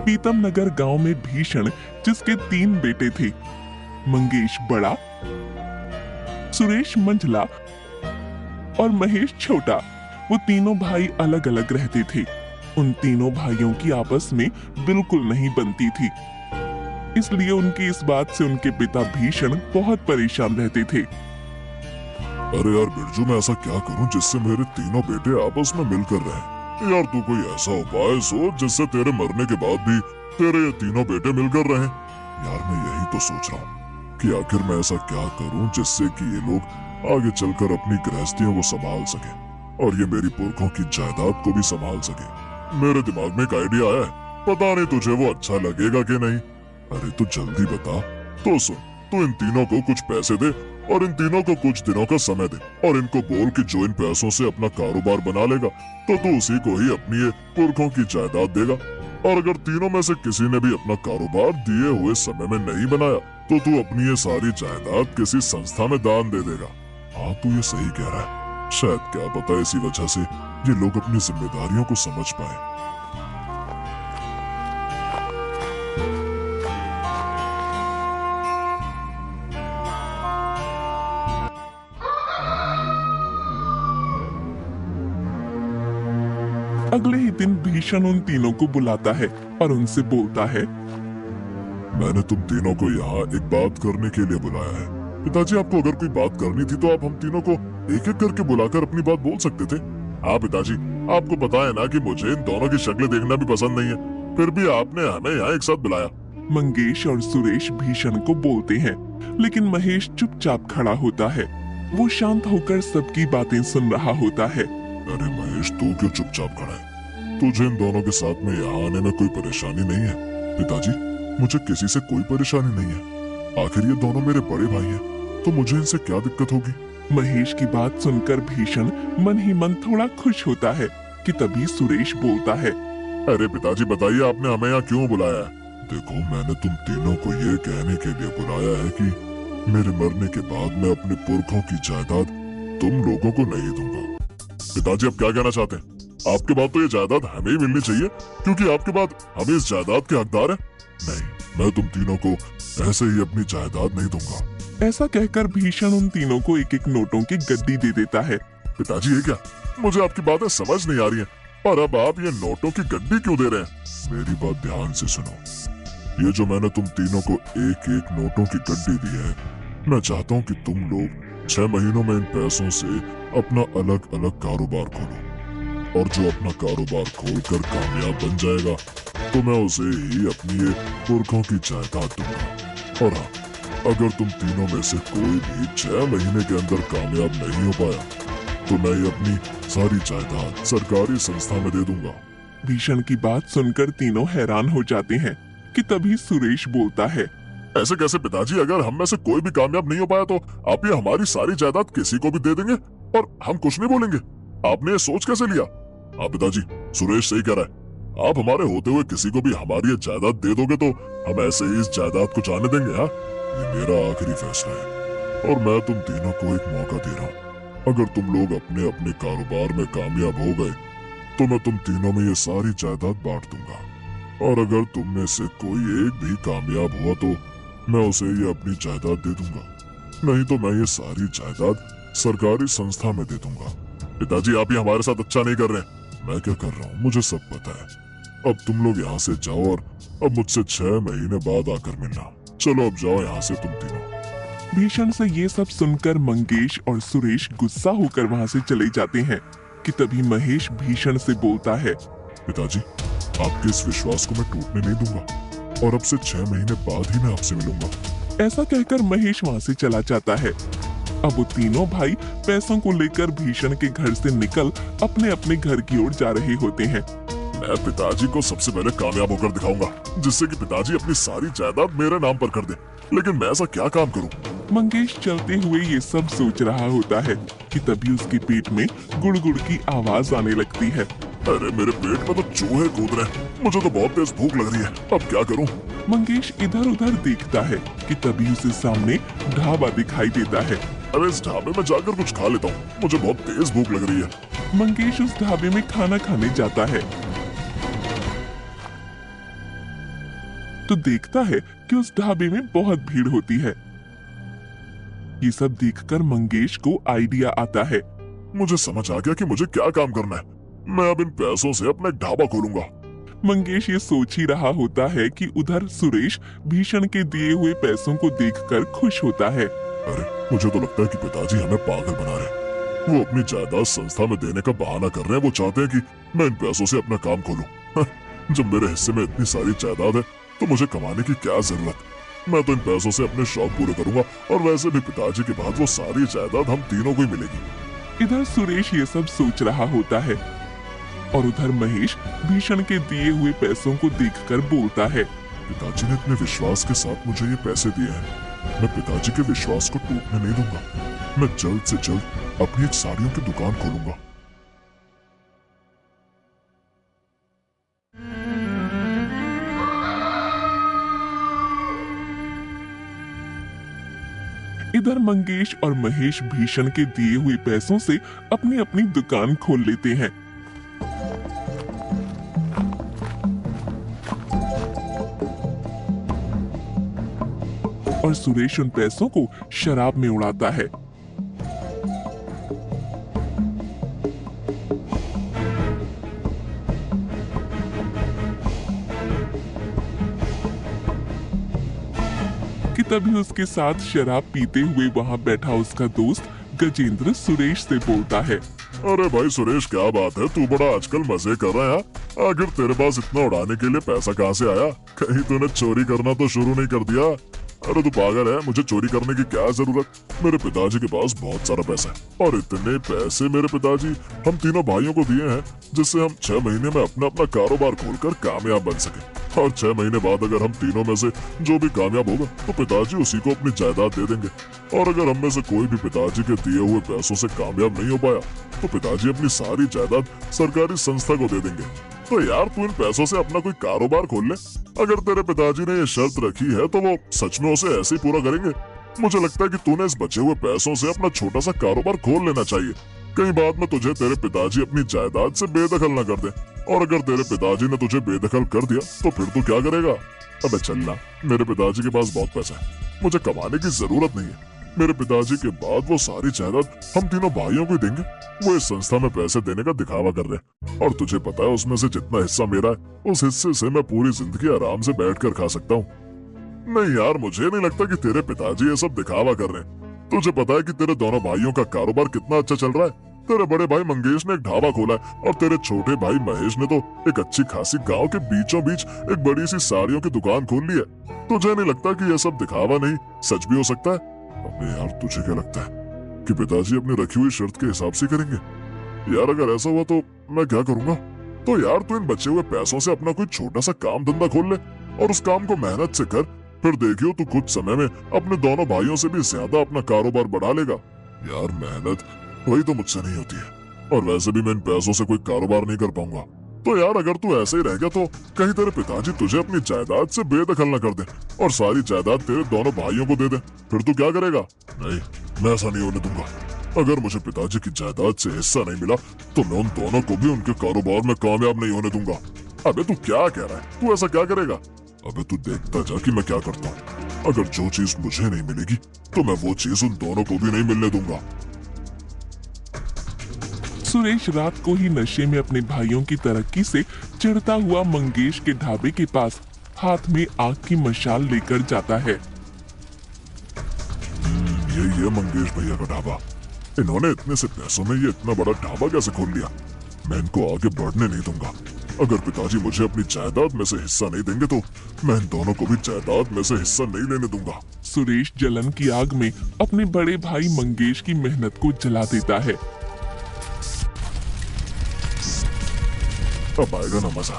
पीतम नगर गांव में भीषण, जिसके 3 बेटे थे, मंगेश बड़ा, सुरेश मंझला और महेश छोटा। वो तीनों भाई अलग अलग रहते थे। उन तीनों भाइयों की आपस में बिल्कुल नहीं बनती थी, इसलिए उनकी इस बात से उनके पिता भीषण बहुत परेशान रहते थे। अरे यार बिरजू, मैं ऐसा क्या करूं जिससे मेरे तीनों बेटे आपस में मिलकर रहें? यार तू कोई ऐसा उपाय सोच जिससे तेरे मरने के बाद भी तेरे ये तीनों बेटे मिलकर रहें। यार मैं यही तो सोच रहा हूँ कि आखिर मैं ऐसा क्या करूं जिससे कि ये लोग आगे चलकर अपनी गृहस्थियों को संभाल सके और ये मेरी पुरखों की जायदाद को भी संभाल सके। मेरे दिमाग में एक आइडिया है, पता नहीं तुझे वो अच्छा लगेगा कि नहीं। अरे तू जल्दी बता। तो सुन, तू इन तीनों को कुछ पैसे दे और इन तीनों को कुछ दिनों का समय दे और इनको बोल कि जो इन पैसों से अपना कारोबार बना लेगा तो तू उसी को ही अपनी ये पुरखों की जायदाद देगा। और अगर तीनों में से किसी ने भी अपना कारोबार दिए हुए समय में नहीं बनाया तो तू अपनी ये सारी जायदाद किसी संस्था में दान दे देगा। हाँ तू ये सही कह रहा है। शायद क्या पता इसी वजह से ये लोग अपनी जिम्मेदारियों को समझ पाए। अगले ही दिन भीषण उन तीनों को बुलाता है और उनसे बोलता है, मैंने तुम तीनों को यहाँ एक बात करने के लिए बुलाया है। पिताजी, आपको अगर कोई बात करनी थी तो आप हम तीनों को एक एक करके बुलाकर अपनी बात बोल सकते थे। हाँ पिताजी, आपको पता है ना कि मुझे इन दोनों की शक्लें देखना भी पसंद नहीं है, फिर भी आपने हमें यहाँ एक साथ बुलाया। मंगेश और सुरेश भीषण को बोलते हैं, लेकिन महेश चुपचाप खड़ा होता है। वो शांत होकर सबकी बातें सुन रहा होता है। अरे महेश, तू क्यों चुपचाप खड़ा है? तुझे इन दोनों के साथ में यहाँ आने में कोई परेशानी नहीं है? पिताजी, मुझे किसी से कोई परेशानी नहीं है। आखिर ये दोनों मेरे बड़े भाई हैं, तो मुझे इनसे क्या दिक्कत होगी? महेश की बात सुनकर भीषण मन ही मन थोड़ा खुश होता है कि तभी सुरेश बोलता है, अरे पिताजी बताइए, आपने हमें यहाँ क्यों बुलाया है? देखो, मैंने तुम तीनों को ये कहने के लिए बुलाया है कि मेरे मरने के बाद मैं अपने पुरखों की जायदाद तुम लोगों को नहीं दूंगा। पिताजी, आप क्या कहना चाहते हैं? आपके बाद तो ये जायदाद हमें ही मिलनी चाहिए, क्योंकि आपके बाद हम इस जायदाद के हकदार हैं। नहीं, मैं तुम तीनों को ऐसे ही अपनी जायदाद नहीं दूंगा। ऐसा कहकर भीषण उन तीनों को एक एक नोटों की गड्डी दे देता है। पिताजी, ये क्या? मुझे आपकी बातें समझ नहीं आ रही हैं, और अब आप ये नोटों की गड्डी क्यों दे रहे हैं? मेरी बात ध्यान से सुनो। ये जो मैंने तुम तीनों को एक एक नोटों की गड्डी दी है, मैं चाहता हूँ कि तुम लोग 6 महीनों में इन पैसों से अपना अलग अलग कारोबार खोलो, और जो अपना कारोबार खोलकर कामयाब बन जाएगा तो मैं उसे ही अपनी ये पुरखों की जायदाद दूंगा। और हाँ, अगर तुम तीनों में से कोई भी 6 महीने के अंदर कामयाब नहीं हो पाया तो मैं ये अपनी सारी जायदाद सरकारी संस्था में दे दूंगा। भीषण की बात सुनकर तीनों हैरान हो जाते हैं कि तभी सुरेश बोलता है, ऐसे कैसे पिताजी? अगर हम में से कोई भी कामयाब नहीं हो पाया तो आप ये हमारी सारी जायदाद किसी को भी दे देंगे और हम कुछ नहीं बोलेंगे? आपने ये सोच कैसे लिया? हाँ पिताजी, सुरेश सही कह रहा है। आप हमारे होते हुए किसी को भी हमारी ये जायदाद दे दोगे तो हम ऐसे ही इस जायदाद को जाने देंगे। हाँ, ये मेरा आखिरी फैसला है और मैं तुम तीनों को एक मौका दे रहा हूँ। अगर तुम लोग अपने अपने कारोबार में कामयाब हो गए तो मैं तुम तीनों में ये सारी जायदाद बांट दूंगा, और अगर तुम में से कोई एक भी कामयाब हुआ तो मैं उसे ये अपनी जायदाद दे दूंगा, नहीं तो मैं ये सारी जायदाद सरकारी संस्था में दे दूंगा। पिताजी, आप ये हमारे साथ अच्छा नहीं कर रहे। मैं क्या कर रहा हूँ मुझे सब पता है। अब तुम लोग यहाँ से जाओ और अब मुझसे 6 महीने बाद आकर मिलना। चलो अब जाओ यहाँ से तुम तीनों। भीषण से ये सब सुनकर मंगेश और सुरेश गुस्सा होकर वहाँ से चले जाते हैं कि तभी महेश भीषण से बोलता है, पिताजी, आपके इस विश्वास को मैं टूटने नहीं दूंगा और अब से 6 महीने बाद ही मैं आपसे मिलूंगा। ऐसा कहकर महेश वहाँ से चला जाता है। अब वो तीनों भाई पैसों को लेकर भीषण के घर से निकल अपने अपने घर की ओर जा रहे होते हैं। मैं पिताजी को सबसे पहले कामयाब होकर दिखाऊंगा, जिससे कि पिताजी अपनी सारी जायदाद मेरे नाम पर कर दे। लेकिन मैं ऐसा क्या काम करूं? मंगेश चलते हुए ये सब सोच रहा होता है कि तभी उसके पेट में गुड़-गुड़ की आवाज आने लगती है। अरे मेरे पेट में तो चूहे कूद रहे हैं, मुझे तो बहुत तेज भूख लग रही है, अब क्या करूं? मंगेश इधर उधर देखता है कि तभी उसे सामने ढाबा दिखाई देता है। अरे इस ढाबे में जाकर कुछ खा लेता हूँ, मुझे बहुत तेज भूख लग रही है। मंगेश उस ढाबे में खाना खाने जाता है। तो देखता है कि उस ढाबे में बहुत भीड़ होती है। ये सब देखकर मंगेश को आइडिया आता है। मुझे समझ आ गया कि मुझे क्या काम करना है। मैं अब इन पैसों से अपना एक ढाबा खोलूंगा। मंगेश ये सोच ही रहा होता है कि उधर सुरेश भीषण के दिए हुए पैसों को देखकर खुश होता है। अरे मुझे तो लगता है कि पिताजी हमें पागल बना रहे हैं। वो अपनी जायदाद संस्था में देने का बहाना कर रहे हैं। वो चाहते हैं कि मैं इन पैसों से अपना काम खोलूं। जब मेरे हिस्से में इतनी सारी जायदाद है तो मुझे कमाने की क्या जरूरत। मैं तो इन पैसों से अपने शौक पूरे करूंगा और वैसे भी पिताजी के बाद वो सारी जायदाद हम तीनों को ही मिलेगी। इधर सुरेश ये सब सोच रहा होता है और उधर महेश भीषण के दिए हुए पैसों को देखकर बोलता है। पिताजी ने इतने विश्वास के साथ मुझे ये पैसे दिए हैं। मैं पिताजी के विश्वास को टूटने नहीं दूंगा। मैं जल्द से जल्द अपनी एक साड़ियों की दुकान खोलूंगा। इधर मंगेश और महेश भीषण के दिए हुए पैसों से अपनी अपनी दुकान खोल लेते हैं। और सुरेश उन पैसों को शराब में उड़ाता है। कि तभी उसके साथ शराब पीते हुए वहां बैठा उसका दोस्त गजेंद्र सुरेश से बोलता है। अरे भाई सुरेश, क्या बात है, तू बड़ा आजकल मजे कर रहा है। आखिर तेरे पास इतना उड़ाने के लिए पैसा कहाँ से आया? कहीं तूने चोरी करना तो शुरू नहीं कर दिया? अरे तू पागल है, मुझे चोरी करने की क्या जरूरत। मेरे पिताजी के पास बहुत सारा पैसा है और इतने पैसे मेरे पिताजी हम तीनों भाइयों को दिए हैं जिससे हम 6 महीने में अपना अपना कारोबार खोलकर कामयाब बन सके। और 6 महीने बाद अगर हम तीनों में से जो भी कामयाब होगा तो पिताजी उसी को अपनी जायदाद दे देंगे। और अगर हम में से कोई भी पिताजी के दिए हुए पैसों से कामयाब नहीं हो पाया तो पिताजी अपनी सारी जायदाद सरकारी संस्था को दे देंगे। तो यार तू इन पैसों से अपना कोई कारोबार खोल ले। अगर तेरे पिताजी ने ये शर्त रखी है तो वो सच में उसे ऐसे ही पूरा करेंगे। मुझे लगता है कि तूने इस बचे हुए पैसों से अपना छोटा सा कारोबार खोल लेना चाहिए। कहीं बाद में तुझे तेरे पिताजी अपनी जायदाद से बेदखल न कर दे। और अगर तेरे पिताजी ने तुझे बेदखल कर दिया तो फिर तू क्या करेगा? अबे चलना, मेरे पिताजी के पास बहुत पैसा है, मुझे कमाने की जरूरत नहीं है। मेरे पिताजी के बाद वो सारी जायदाद हम तीनों भाइयों को देंगे। वो इस संस्था में पैसे देने का दिखावा कर रहे हैं और तुझे पता है उसमें से जितना हिस्सा मेरा है उस हिस्से से मैं पूरी जिंदगी आराम से बैठकर खा सकता हूँ। नहीं यार, मुझे नहीं लगता कि तेरे पिताजी ये सब दिखावा कर रहे हैं। तुझे पता है कि तेरे दोनों भाइयों का कारोबार कितना अच्छा चल रहा है। तेरे बड़े भाई मंगेश ने एक ढाबा खोला है और तेरे छोटे भाई महेश ने तो एक अच्छी खासी गांव के बीचों बीच एक बड़ी सी साड़ियों की दुकान खोल ली है। तुझे नहीं लगता कि यह सब दिखावा नहीं सच भी हो सकता है? अबे यार, तुझे क्या लगता है कि पिताजी अपनी रखी हुई शर्त के हिसाब से करेंगे? यार अगर ऐसा हुआ तो मैं क्या करूंगा? तो यार तू इन बचे हुए पैसों से अपना कोई छोटा सा काम धंधा खोल ले और उस काम को मेहनत से कर। फिर देखियो तू कुछ समय में अपने दोनों भाइयों से भी ज्यादा अपना कारोबार बढ़ा लेगा। यार मेहनत वही तो मुझसे नहीं होती है और वैसे भी मैं इन पैसों से कोई कारोबार नहीं कर पाऊंगा। तो यार अगर तू ऐसे ही रह गया तो कहीं तेरे पिताजी तुझे अपनी जायदाद से बेदखल न कर दे और सारी जायदाद तेरे दोनों भाइयों को दे दे। फिर तू क्या करेगा? नहीं, मैं ऐसा नहीं होने दूंगा। अगर मुझे पिताजी की जायदाद से हिस्सा नहीं मिला तो मैं उन दोनों को भी उनके कारोबार में कामयाब नहीं होने दूंगा। अबे तू क्या कह रहा है? तू ऐसा क्या करेगा? अबे तू देखता जा कि मैं क्या करता हूँ। अगर जो चीज मुझे नहीं मिलेगी तो मैं वो चीज उन दोनों को भी नहीं मिलने दूंगा। सुरेश रात को ही नशे में अपने भाइयों की तरक्की से चिढ़ता हुआ मंगेश के ढाबे के पास हाथ में आग की मशाल लेकर जाता है। ये मंगेश भैया का ढाबा। इन्होंने इतने से पैसों में ये इतना बड़ा ढाबा कैसे खोल लिया? मैं इनको आगे बढ़ने नहीं दूंगा। अगर पिताजी मुझे अपनी जायदाद में से हिस्सा नहीं देंगे तो मैं इन दोनों को भी जायदाद में से हिस्सा नहीं लेने दूंगा। सुरेश जलन की आग में अपने बड़े भाई मंगेश की मेहनत को जला देता है। अब आएगा ना मजा।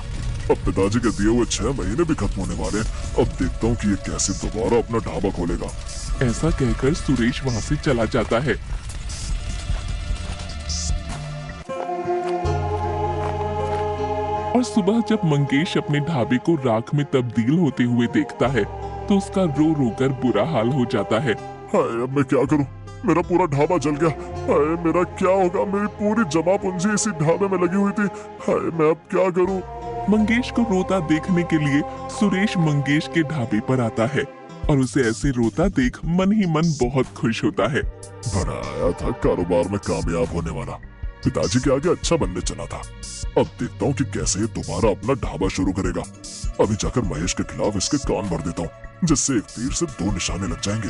अब पिताजी के दिए हुए 6 महीने भी खत्म होने वाले हैं। अब देखता हूँ कि ये कैसे दोबारा अपना ढाबा खोलेगा। ऐसा कहकर सुरेश वहाँ से चला जाता है। और सुबह जब मंगेश अपने ढाबे को राख में तब्दील होते हुए देखता है तो उसका रो रो कर बुरा हाल हो जाता है। हाय, अब मैं क्या करूं? मेरा पूरा ढाबा जल गया। हाय, मेरा क्या होगा? मेरी पूरी जमा पूंजी इसी ढाबे में लगी हुई थी। हाय, मैं अब क्या करूं? मंगेश को रोता देखने के लिए सुरेश मंगेश के ढाबे पर आता है और उसे ऐसे रोता देख मन ही मन बहुत खुश होता है। बनाया था कारोबार में कामयाब होने वाला, पिताजी के आगे अच्छा बनने चला था। अब देखता हूँ कि कैसे ये दोबारा अपना ढाबा शुरू करेगा। अभी जाकर महेश के खिलाफ इसके कान भर देता हूँ, जिससे एक तीर से दो निशाने लग जाएंगे।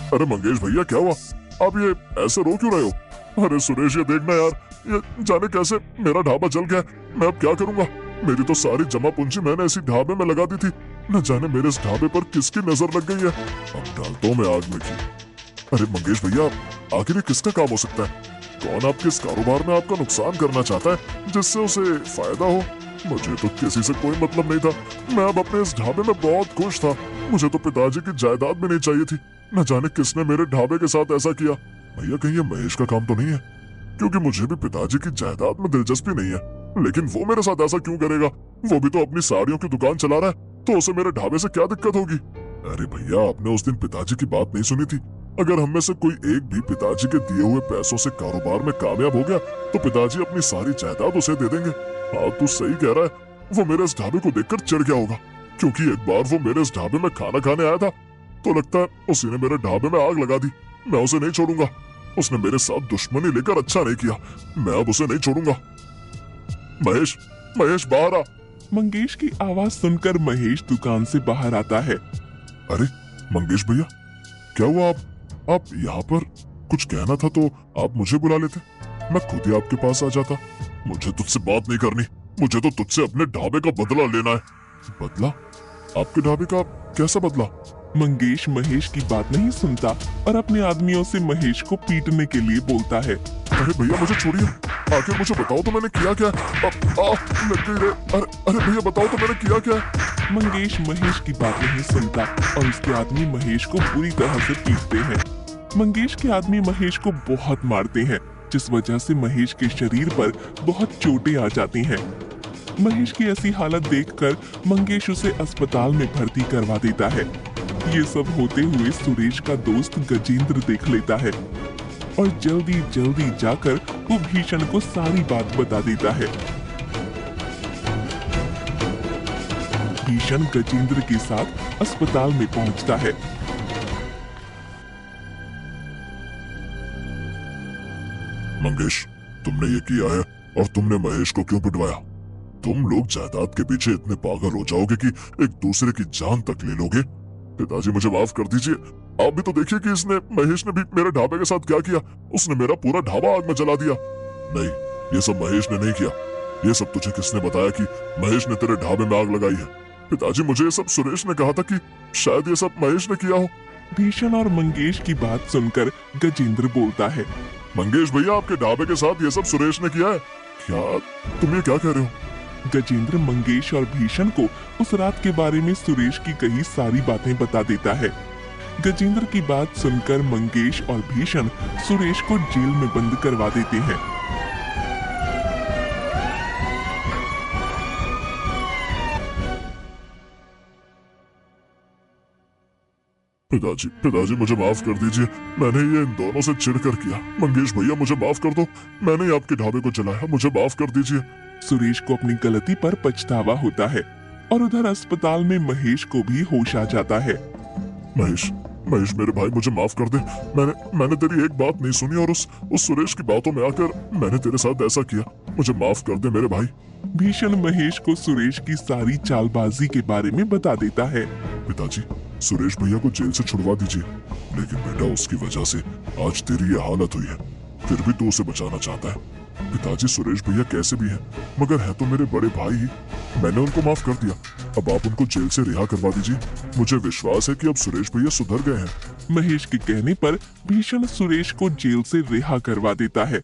अरे मंगेश भैया क्या हुआ? आप ये ऐसे रो क्यों रहे हो? अरे सुरेश ये देखना यार, ये जाने कैसे मेरा ढाबा जल गया। मैं अब क्या करूंगा? मेरी तो सारी जमा पूंजी मैंने इसी ढाबे में लगा दी थी। न जाने मेरे इस ढाबे पर किसकी नजर लग गई है। अब डालता हूं मैं आग में घी। अरे मंगेश भैया, आखिर ये किसका काम हो सकता है? कौन आपके इस कारोबार में आपका नुकसान करना चाहता है जिससे उसे फायदा हो? मुझे तो किसी से कोई मतलब नहीं था। मैं अब अपने इस ढाबे में बहुत खुश था। मुझे तो पिताजी की जायदाद भी नहीं चाहिए थी। न जाने किसने मेरे ढाबे के साथ ऐसा किया। भैया कहीं ये महेश का काम तो नहीं है? क्योंकि मुझे भी पिताजी की जायदाद में दिलचस्पी नहीं है, लेकिन वो मेरे साथ ऐसा क्यों करेगा? वो भी तो अपनी साड़ियों की दुकान चला रहा है, तो उसे मेरे ढाबे से क्या दिक्कत होगी? अरे भैया, आपने उस दिन पिताजी की बात नहीं सुनी थी? अगर हम में से कोई एक भी पिताजी के दिए हुए पैसों से कारोबार में कामयाब हो गया तो पिताजी अपनी सारी जायदाद उसे दे देंगे। हाँ तू सही कह रहा है। वो मेरे इस ढाबे को देखकर चिढ़ गया होगा, क्योंकि एक बार वो मेरे इस ढाबे में खाना खाने आया था, तो लगता है उसी ने मेरे ढाबे में आग लगा दी। मैं उसे नहीं छोड़ूंगा। उसने मेरे साथ दुश्मनी लेकर अच्छा नहीं किया। मैं अब उसे नहीं छोड़ूंगा। महेश, महेश बाहर आ। मंगेश की आवाज सुनकर महेश दुकान से बाहर आता है। अरे मंगेश भैया, क्या हुआ? आप यहाँ पर? कुछ कहना था तो आप मुझे बुला लेते, मैं खुद ही आपके पास आ जाता। मुझे तुझसे बात नहीं करनी, मुझे तो तुझसे अपने ढाबे का बदला लेना है। बदला? आपके ढाबे का कैसा बदला? मंगेश महेश की बात नहीं सुनता और अपने आदमियों से महेश को पीटने के लिए बोलता है। अरे भैया मुझे छोड़िए, आखिर मुझे बताओ तो मैंने किया क्या? लग गई रे। अरे भैया बताओ तो मैंने किया क्या? मंगेश महेश की बात नहीं सुनता और उसके आदमी महेश को बुरी तरह से पीटते हैं। मंगेश के आदमी महेश को बहुत मारते हैं, जिस वजह से महेश के शरीर पर बहुत चोटें आ जाती हैं। महेश की ऐसी हालत देखकर मंगेश उसे अस्पताल में भर्ती करवा देता है। ये सब होते हुए सुरेश का दोस्त गजेंद्र देख लेता है और जल्दी जल्दी जाकर वो भीषण को सारी बात बता देता है। भीषण गजेंद्र के साथ अस्पताल में पहुंचता है। मंगेश, तुमने ये किया है और तुमने महेश को क्यों पिटवाया? तुम लोग जायदाद के पीछे इतने पागल हो जाओगे कि एक दूसरे की जान तक ले लोगे। पिताजी मुझे माफ कर दीजिए। आप भी तो देखिए कि महेश ने भी मेरे ढाबे के साथ क्या किया। उसने मेरा पूरा ढाबा आग में जला दिया। नहीं, ये सब महेश ने नहीं किया। ये सब तुझे किसने बताया कि महेश ने तेरे ढाबे में आग लगाई है? पिताजी मुझे ये सब सुरेश ने कहा था कि शायद ये सब महेश ने किया हो। भीषण और मंगेश की बात सुनकर गजेंद्र बोलता है। मंगेश भैया, आपके ढाबे के साथ ये सब सुरेश ने किया है? क्या तुम ये क्या कह रहे हो? गजेंद्र मंगेश और भीषण को उस रात के बारे में सुरेश की कही सारी बातें बता देता है। गजेंद्र की बात सुनकर मंगेश और भीषण सुरेश को जेल में बंद करवा देते हैं। पिताजी मुझे माफ कर दीजिए। मैंने ये इन दोनों से चिढ़कर किया। मंगेश भैया मुझे माफ कर दो। मैंने ही आपके ढाबे को जलाया, मुझे माफ कर दीजिए। सुरेश को अपनी गलती पर पछतावा होता है और उधर अस्पताल में महेश को भी होश आ जाता है। महेश मेरे भाई, मुझे माफ कर दे। मैंने तेरी एक बात नहीं सुनी और उस सुरेश की बातों में आकर मैंने तेरे साथ ऐसा किया। मुझे माफ कर दे मेरे भाई। भीषण महेश को सुरेश की सारी चालबाजी के बारे में बता देता है। पिताजी, सुरेश भैया को जेल से छुड़वा दीजिए, लेकिन बेटा उसकी वजह से आज तेरी ये हालत हुई है। फिर भी तू उसे बचाना चाहता है। पिताजी, सुरेश भैया कैसे भी हैं, मगर है तो मेरे बड़े भाई ही। मैंने उनको माफ कर दिया। अब आप उनको जेल से रिहा करवा दीजिए। मुझे विश्वास है कि अब सुरेश भैया सुधर गए हैं। महेश के कहने पर भीषण सुरेश को जेल से रिहा करवा देता है